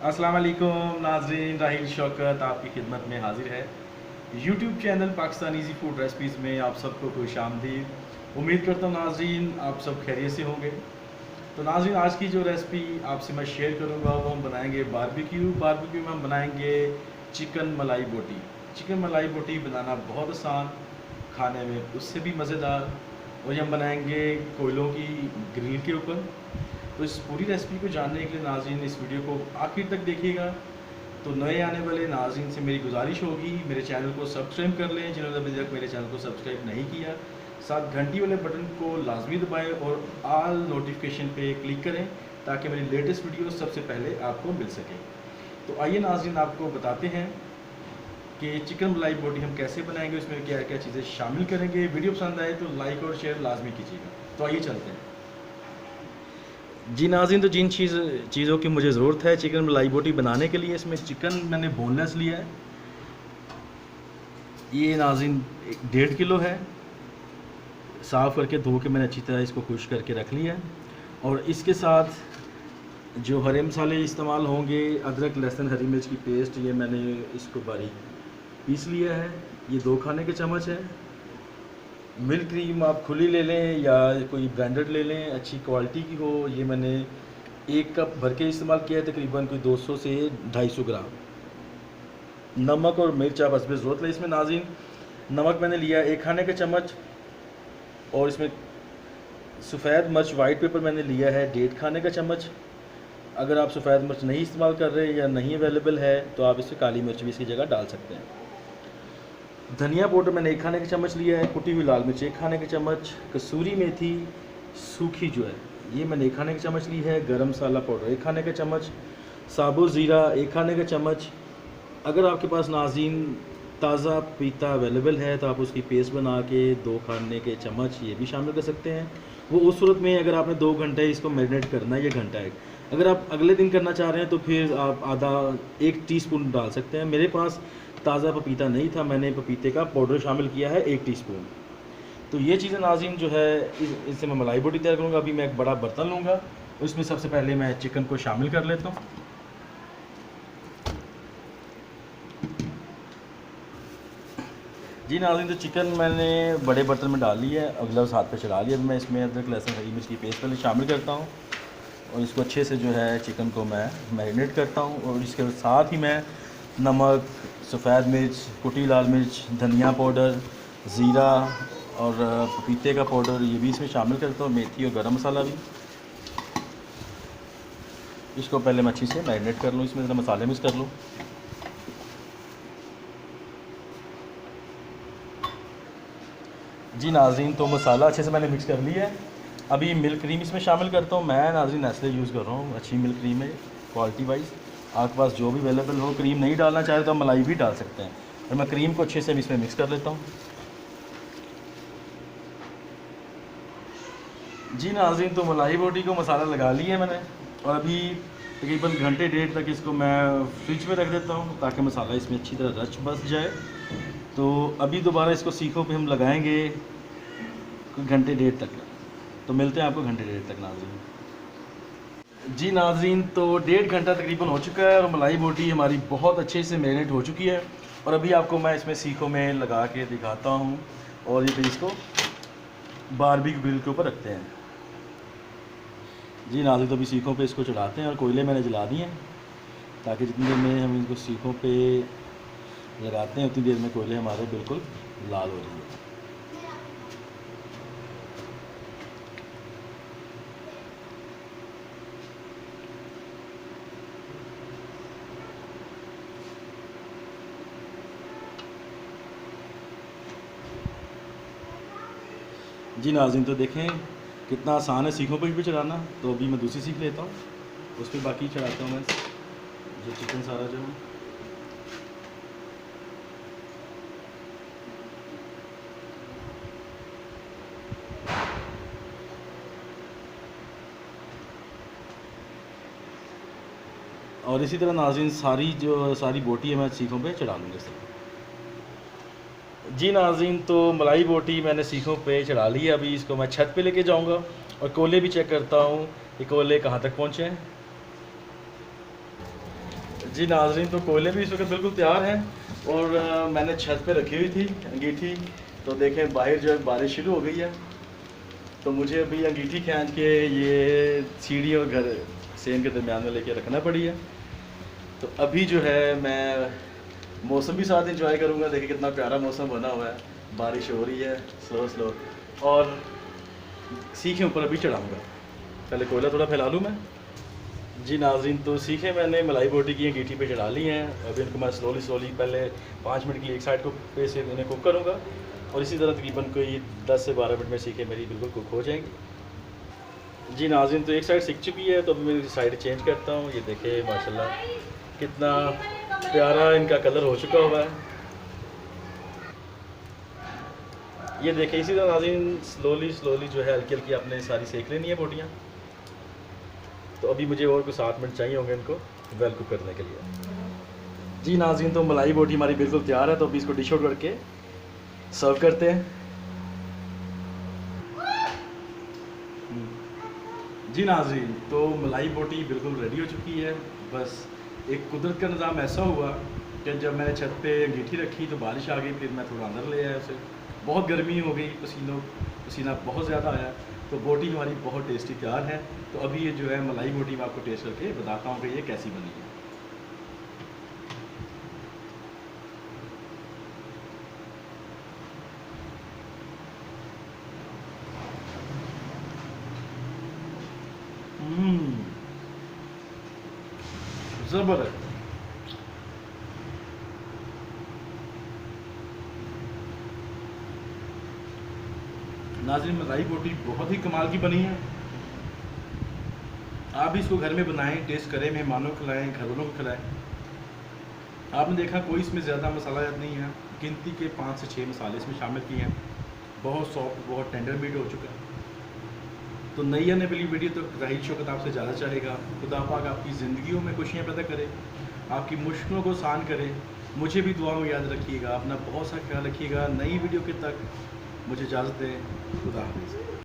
अस्सलाम वालेकुम नाज़रीन, राहिल शौकत आपकी खिदमत में हाजिर है। YouTube channel Pakistan easy food recipes में आप सबको खुशामदीद। उम्मीद करता हूँ नाज़रीन आप सब खैरियत से होंगे। तो नाज़रीन आज की जो रेसिपी आपसे मैं शेयर करूँगा वो हम बनाएंगे बारबेक्यू में हम बनाएंगे चिकन मलाई बोटी। चिकन मलाई बोटी बनाना बहुत आसान, खाने में उससे भी मज़ेदार, और ये हम बनाएंगे कोयलों की ग्रिल के ऊपर। तो इस पूरी रेसिपी को जानने के लिए नाज़रीन इस वीडियो को आखिर तक देखिएगा। तो नए आने वाले नाज़रीन से मेरी गुजारिश होगी मेरे चैनल को सब्सक्राइब कर लें जिन्होंने अभी तक मेरे चैनल को सब्सक्राइब नहीं किया। साथ घंटी वाले बटन को लाजमी दबाएं और ऑल नोटिफिकेशन पे क्लिक करें ताकि मेरी लेटेस्ट वीडियो सबसे पहले आपको मिल सके। तो आइए नाज़रीन आपको बताते हैं कि चिकन मलाई बोटी हम कैसे बनाएंगे, उसमें क्या क्या चीज़ें शामिल करेंगे। वीडियो पसंद आए तो लाइक और शेयर लाजमी कीजिएगा। तो आइए चलते हैं। जी नाज़रीन, तो जिन चीज़ों की मुझे ज़रूरत है चिकन मलाई बोटी बनाने के लिए, इसमें चिकन मैंने बोनलेस लिया है। ये नाज़रीन 1.5 किलो है। साफ़ करके धो के मैंने अच्छी तरह इसको खुश करके रख लिया है। और इसके साथ जो हरे मसाले इस्तेमाल होंगे, अदरक लहसुन हरी मिर्च की पेस्ट, ये मैंने इसको बारीक पीस लिया है। ये 2 खाने के चम्मच है। मिल्क क्रीम आप खुली ले लें या कोई ब्रांडेड ले लें, अच्छी क्वालिटी की हो। ये मैंने 1 कप भर के इस्तेमाल किया है, तकरीबन कोई 200 से 250 ग्राम। नमक और मिर्च आप हस्बे ज़रूरत लें। इसमें नाज़रीन नमक मैंने लिया 1 खाने का चम्मच, और इसमें सफ़ेद मिर्च वाइट पेपर मैंने लिया है 1.5 खाने का चम्मच। अगर आप सफ़ेद मिर्च नहीं इस्तेमाल कर रहे या नहीं अवेलेबल है तो आप इसमें काली मिर्च भी इसकी जगह डाल सकते हैं। धनिया पाउडर मैंने 1 खाने का चम्मच लिया है। कुटी हुई लाल मिर्च 1 खाने का चम्मच। कसूरी मेथी सूखी जो है ये मैंने 1 खाने का चम्मच ली है। गरम मसाला पाउडर 1 खाने का चम्मच। साबुत ज़ीरा 1 खाने का चम्मच। अगर आपके पास नाज़रीन ताज़ा पपीता अवेलेबल है तो आप उसकी पेस्ट बना के 2 खाने के चम्मच ये भी शामिल कर सकते हैं। वो उस सूरत में अगर आपने 2 घंटे इसको मैरिनेट करना है या घंटा है। अगर आप अगले दिन करना चाह रहे हैं तो फिर आप आधा 1 टीस्पून डाल सकते हैं। मेरे पास ताज़ा पपीता नहीं था, मैंने पपीते का पाउडर शामिल किया है 1 टीस्पून। तो ये चीज़ें नाज़रीन जो है इससे मैं मलाई बोटी तैयार करूँगा। अभी मैं एक बड़ा बर्तन लूँगा, उसमें सबसे पहले मैं चिकन को शामिल कर लेता हूँ। जी नाज़रीन, तो चिकन मैंने बड़े बर्तन में डाल लिया है, ग्लव्स हाथ पे चढ़ा लिया। अभी मैं इसमें अदरक लहसुन हरी मिर्च की पेस्ट पहले शामिल करता हूँ और इसको अच्छे से जो है चिकन को मैं मैरिनेट करता हूँ। और इसके साथ ही मैं नमक, सफ़ेद मिर्च, कुटी लाल मिर्च, धनिया पाउडर, ज़ीरा और पपीते का पाउडर ये भी इसमें शामिल करता हूँ। मेथी और गरम मसाला भी। इसको पहले मैं अच्छी से मैरिनेट कर लूँ, इसमें ज़रा मसाले मिक्स कर लूँ। जी नाज़रीन, तो मसाला अच्छे से मैंने मिक्स कर लिया है। अभी मिल्क क्रीम इसमें शामिल करता हूँ। मैं नाज़रीन नेस्ले यूज़ कर रहा हूँ, अच्छी मिल्क क्रीम है क्वालिटी वाइज। आपके पास जो भी अवेलेबल हो, क्रीम नहीं डालना चाहे तो आप मलाई भी डाल सकते हैं। और मैं क्रीम को अच्छे से इसमें मिक्स कर लेता हूँ। जी नाज़रीन, तो मलाई बोटी को मसाला लगा लिया मैंने, और अभी तकरीबन घंटे 1.5 तक इसको मैं फ्रिज में रख देता हूँ ताकि मसाला इसमें अच्छी तरह रच बस जाए। तो अभी दोबारा इसको सीखों पे हम लगाएंगे घंटे 1.5 तक। तो मिलते हैं आपको घंटे 1.5 तक नाज़रीन। जी नाज़रीन, तो 1.5 घंटा तकरीबन हो चुका है और मलाई बोटी हमारी बहुत अच्छे से मैरिनेट हो चुकी है। और अभी आपको मैं इसमें सीखों में लगा के दिखाता हूँ, और ये फिर इसको बारबेक्यू ग्रिल के ऊपर रखते हैं। जी नाज़रीन, तो अभी सीखों पे इसको चढ़ाते हैं और कोयले मैंने जला दिए हैं ताकि जितनी देर में हम इसको सीखों पे लगाते हैं उतनी देर में कोयले हमारे बिल्कुल लाल हो रही है। जी नाज़रीन, तो देखें कितना आसान है सीखों पर भी चढ़ाना। तो अभी मैं दूसरी सीख लेता हूँ, उस पर बाकी चढ़ाता हूँ मैं जो चिकन सारा जो है। और इसी तरह नाज़रीन सारी बोटी है मैं सीखों पे चढ़ा लूँगा इस तरह। जी नाज़रीन, तो मलाई बोटी मैंने सीखों पे चढ़ा ली है। अभी इसको मैं छत पे लेके जाऊंगा और कोयले भी चेक करता हूँ कि कोयले कहाँ तक पहुँचे हैं। जी नाजरीन, तो कोयले भी इस वक्त बिल्कुल तैयार हैं और मैंने छत पे रखी हुई थी अंगीठी। तो देखें बाहर जो है बारिश शुरू हो गई है, तो मुझे अभी अंगीठी खींच के ये सीढ़ी और घर सेम के दरमियान में लेके रखना पड़ी है। तो अभी जो है मैं मौसम भी साथ इंजॉय करूँगा। देखिए कितना प्यारा मौसम बना हुआ है, बारिश हो रही है स्लो स्लो, और सीखे ऊपर अभी चढ़ाऊँगा। पहले कोयला थोड़ा फैला लूँ मैं। जी नाज़रीन, तो सीखे मैंने मलाई बोटी की अंगीठी पे चढ़ा ली हैं। अभी इनको मैं स्लोली पहले 5 मिनट के लिए एक साइड को पे से इन्हें कुक करूँगा और इसी तरह तकरीबन कोई 10 से 12 मिनट में सीखे मेरी बिल्कुल कुक हो जाएंगी। जी नाज़रीन, तो एक साइड सीख चुकी है, तो अभी मैं साइड चेंज करता हूँ। ये देखे माशाल्लाह कितना प्यारा इनका कलर हो चुका हुआ है। ये देखें इसी तरह नाज़रीन स्लोली जो है हल्की हल्की आपने सारी सेक लेनी है बोटियाँ। तो अभी मुझे और कुछ 7 मिनट चाहिए होंगे इनको वेल कुक करने के लिए। जी नाज़रीन, तो मलाई बोटी हमारी बिल्कुल तैयार है, तो अभी इसको डिश आउट करके सर्व करते हैं। जी नाज़रीन, तो मलाई बोटी बिल्कुल रेडी हो चुकी है। बस एक कुदरत का निज़ाम ऐसा हुआ कि जब मैंने छत पे अंगीठी रखी तो बारिश आ गई, फिर मैं थोड़ा अंदर ले आया उसे। बहुत गर्मी हो गई, पसीना बहुत ज़्यादा आया, तो बोटी हमारी बहुत टेस्टी तैयार है। तो अभी ये जो है मलाई बोटी मैं आपको टेस्ट करके बताता हूँ कि ये कैसी बनी है। ज़बरदस्त। नाज़रीन, मलाई बोटी बहुत ही कमाल की बनी है। आप भी इसको घर में बनाएं, टेस्ट करें, मेहमानों को खिलाएं, घर वालों को खिलाएं। आपने देखा कोई इसमें ज़्यादा मसाला नहीं है, गिनती के 5 से 6 मसाले इसमें शामिल किए हैं। बहुत सॉफ्ट, बहुत टेंडर मीट हो चुका है। तो नई आने वाली वीडियो तो राहिल शौकत आपसे ज़्यादा चाहेगा। खुदा पाक आपकी ज़िंदगियों में खुशियाँ पैदा करे, आपकी मुश्किलों को आसान करे। मुझे भी दुआ में याद रखिएगा, अपना बहुत सा ख्याल रखिएगा। नई वीडियो के तक मुझे इजाज़त दें। खुदा हाफ़िज़।